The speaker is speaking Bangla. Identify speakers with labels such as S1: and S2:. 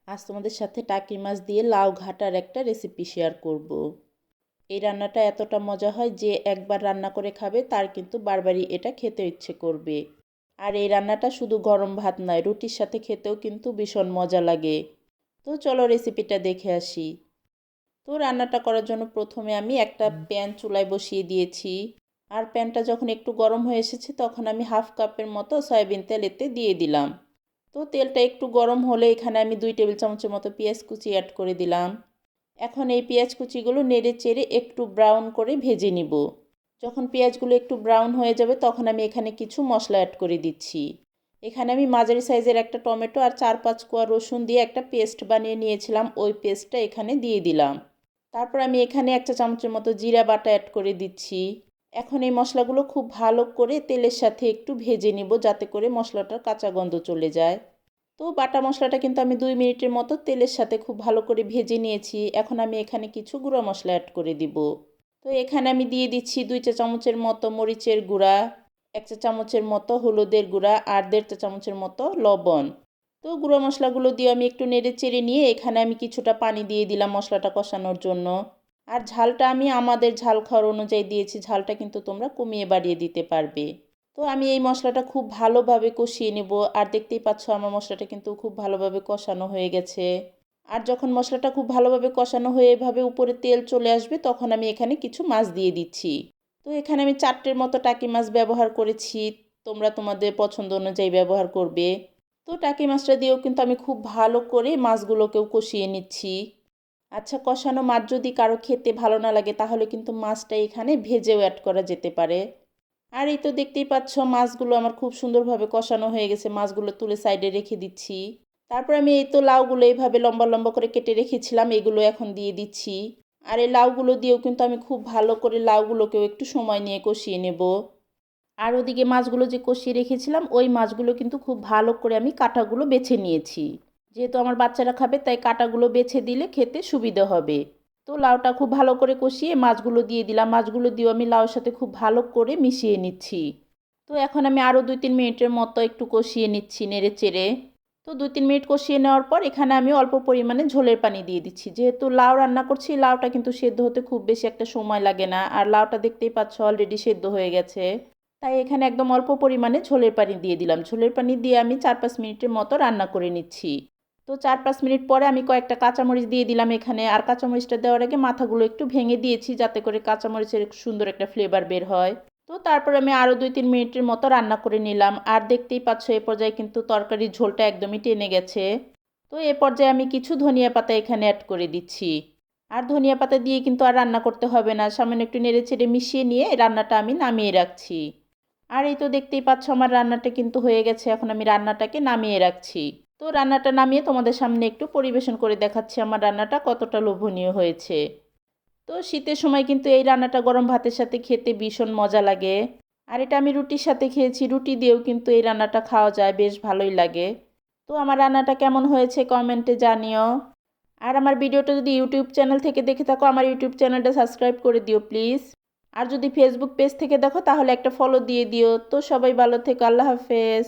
S1: আজ তোমাদের সাথে টাকি মাছ দিয়ে লাউ ঘাটার একটা রেসিপি শেয়ার করব। এই রান্নাটা এতটা মজা হয় যে একবার রান্না করে খাবে তার কিন্তু বারবারই এটা খেতে ইচ্ছে করবে। আর এই রান্নাটা শুধু গরম ভাত নয়, রুটির সাথে খেতেও কিন্তু ভীষণ মজা লাগে। তো চলো রেসিপিটা দেখে আসি। তো রান্নাটা করার জন্য প্রথমে আমি একটা প্যান চুলায় বসিয়ে দিয়েছি। আর প্যানটা যখন একটু গরম হয়ে এসেছে তখন আমি হাফ কাপের মতো সয়াবিন তেল এতে দিয়ে দিলাম। তো তেলটা একটু গরম হলে এখানে আমি 2 টেবিল চামচের মতো পেঁয়াজ কুচি অ্যাড করে দিলাম। এখন এই পেঁয়াজ কুচিগুলো নেড়ে চেড়ে একটু ব্রাউন করে ভেজে নিব। যখন পেঁয়াজগুলো একটু ব্রাউন হয়ে যাবে তখন আমি এখানে কিছু মশলা অ্যাড করে দিচ্ছি। এখানে আমি মাঝারি সাইজের একটা টমেটো আর 4-5 কোয়া রসুন দিয়ে একটা পেস্ট বানিয়ে নিয়েছিলাম, ওই পেস্টটা এখানে দিয়ে দিলাম। তারপর আমি এখানে 1 চা চামচের মতো জিরা বাটা অ্যাড করে দিচ্ছি। এখন এই মশলাগুলো খুব ভালো করে তেলের সাথে একটু ভেজে নিব যাতে করে মশলাটার কাঁচা গন্ধ চলে যায়। তো বাটা মশলাটা কিন্তু আমি 2 মিনিটের মতো তেলের সাথে খুব ভালো করে ভেজে নিয়েছি। এখন আমি এখানে কিছু গুঁড়া মশলা অ্যাড করে দিব। তো এখানে আমি দিয়ে দিচ্ছি 2 চা চামচের মতো মরিচের গুঁড়া, 1 চা চামচের মতো হলুদের গুঁড়া আর 1.5 চা চামচের মতো লবণ। তো গুঁড়ো মশলাগুলো দিয়ে আমি একটু নেড়ে চেড়ে নিয়ে এখানে আমি কিছুটা পানি দিয়ে দিলাম মশলাটা কষানোর জন্য। আর ঝালটা আমি আমাদের ঝাল খাওয়ার অনুযায়ী দিয়েছি, ঝালটা কিন্তু তোমরা কমিয়ে বাড়িয়ে দিতে পারবে। তো আমি এই মশলাটা খুব ভালোভাবে কষিয়ে নেব। আর দেখতেই পাচ্ছ আমার মশলাটা কিন্তু খুব ভালোভাবে কষানো হয়ে গেছে। আর যখন মশলাটা খুব ভালোভাবে কষানো হয়ে এভাবে উপরে তেল চলে আসবে তখন আমি এখানে কিছু মাছ দিয়ে দিচ্ছি। তো এখানে আমি 4টের মতো টাকি মাছ ব্যবহার করেছি, তোমরা তোমাদের পছন্দ অনুযায়ী ব্যবহার করবে। তো টাকি মাছটা দিয়েও কিন্তু আমি খুব ভালো করে মাছগুলোকেও কষিয়ে নিচ্ছি। আচ্ছা, কষানো মাছ যদি কারো খেতে ভালো না লাগে তাহলে কিন্তু মাছটা এখানে ভেজেও অ্যাড করা যেতে পারে। আর এই তো দেখতেই পাচ্ছ মাছগুলো আমার খুব সুন্দরভাবে কষানো হয়ে গেছে, মাছগুলো তুলে সাইডে রেখে দিচ্ছি। তারপর আমি এই তো লাউগুলো এইভাবে লম্বা লম্বা করে কেটে রেখেছিলাম, এগুলো এখন দিয়ে দিচ্ছি। আর এই লাউগুলো দিয়েও কিন্তু আমি খুব ভালো করে লাউগুলোকেও একটু সময় নিয়ে কষিয়ে নেব। আর ওদিকে মাছগুলো যে কষিয়ে রেখেছিলাম ওই মাছগুলো কিন্তু খুব ভালো করে আমি কাঁটাগুলো বেছে নিয়েছি। যেহেতু আমার বাচ্চারা খাবে তাই কাঁটাগুলো বেছে দিলে খেতে সুবিধা হবে। তো লাউটা খুব ভালো করে কষিয়ে মাছগুলো দিয়ে দিলাম, মাছগুলো দিয়েও আমি লাউর সাথে খুব ভালো করে মিশিয়ে নিচ্ছি। তো এখন আমি আরও 2-3 মিনিটের মতো একটু কষিয়ে নিচ্ছি নেড়ে চেড়ে। তো 2-3 মিনিট কষিয়ে নেওয়ার পর এখানে আমি অল্প পরিমাণে ঝোলের পানি দিয়ে দিচ্ছি। যেহেতু লাউ রান্না করছি লাউটা কিন্তু সেদ্ধ হতে খুব বেশি একটা সময় লাগে না, আর লাউটা দেখতেই পাচ্ছ অলরেডি সেদ্ধ হয়ে গেছে। তাই এখানে একদম অল্প পরিমাণে ঝোলের পানি দিয়ে দিলাম। ঝোলের পানি দিয়ে আমি 4-5 মিনিটের মতো রান্না করে নিচ্ছি। তো 4-5 মিনিট পরে আমি কয়েকটা কাঁচামরিচ দিয়ে দিলাম এখানে। আর কাঁচামরিচটা দেওয়ার আগে মাথাগুলো একটু ভেঙে দিয়েছি যাতে করে কাঁচামরিচের সুন্দর একটা ফ্লেভার বের হয়। তো তারপর আমি আরও 2-3 মিনিটের মতো রান্না করে নিলাম। আর দেখতেই পাচ্ছ এ পর্যায়ে কিন্তু তরকারির ঝোলটা একদমই টেনে গেছে। তো এ পর্যায়ে আমি কিছু ধনিয়া পাতা এখানে অ্যাড করে দিচ্ছি। আর ধনিয়া পাতা দিয়ে কিন্তু আর রান্না করতে হবে না, সামান্য একটু নেড়ে চেড়ে মিশিয়ে নিয়ে রান্নাটা আমি নামিয়ে রাখছি। আর এই তো দেখতেই পাচ্ছ আমার রান্নাটা কিন্তু হয়ে গেছে, এখন আমি রান্নাটাকে নামিয়ে রাখছি। তো রান্নাটা নামিয়ে তোমাদের সামনে একটু পরিবেশন করে দেখাচ্ছি আমার রান্নাটা কতটা লোভনীয় হয়েছে। তো শীতের সময় কিন্তু এই রান্নাটা গরম ভাতের সাথে খেতে ভীষণ মজা লাগে। আর এটা আমি রুটির সাথে খেয়েছি, রুটি দিয়েও কিন্তু এই রান্নাটা খাওয়া যায়, বেশ ভালোই লাগে। তো আমার রান্নাটা কেমন হয়েছে কমেন্টে জানিও। আর আমার ভিডিওটা যদি ইউটিউব চ্যানেল থেকে দেখে থাকো আমার ইউটিউব চ্যানেলটা সাবস্ক্রাইব করে দিও প্লিজ। আর যদি ফেসবুক পেজ থেকে দেখো তাহলে একটা ফলো দিয়ে দিও। তো সবাই ভালো থেকো, আল্লাহ হাফেজ।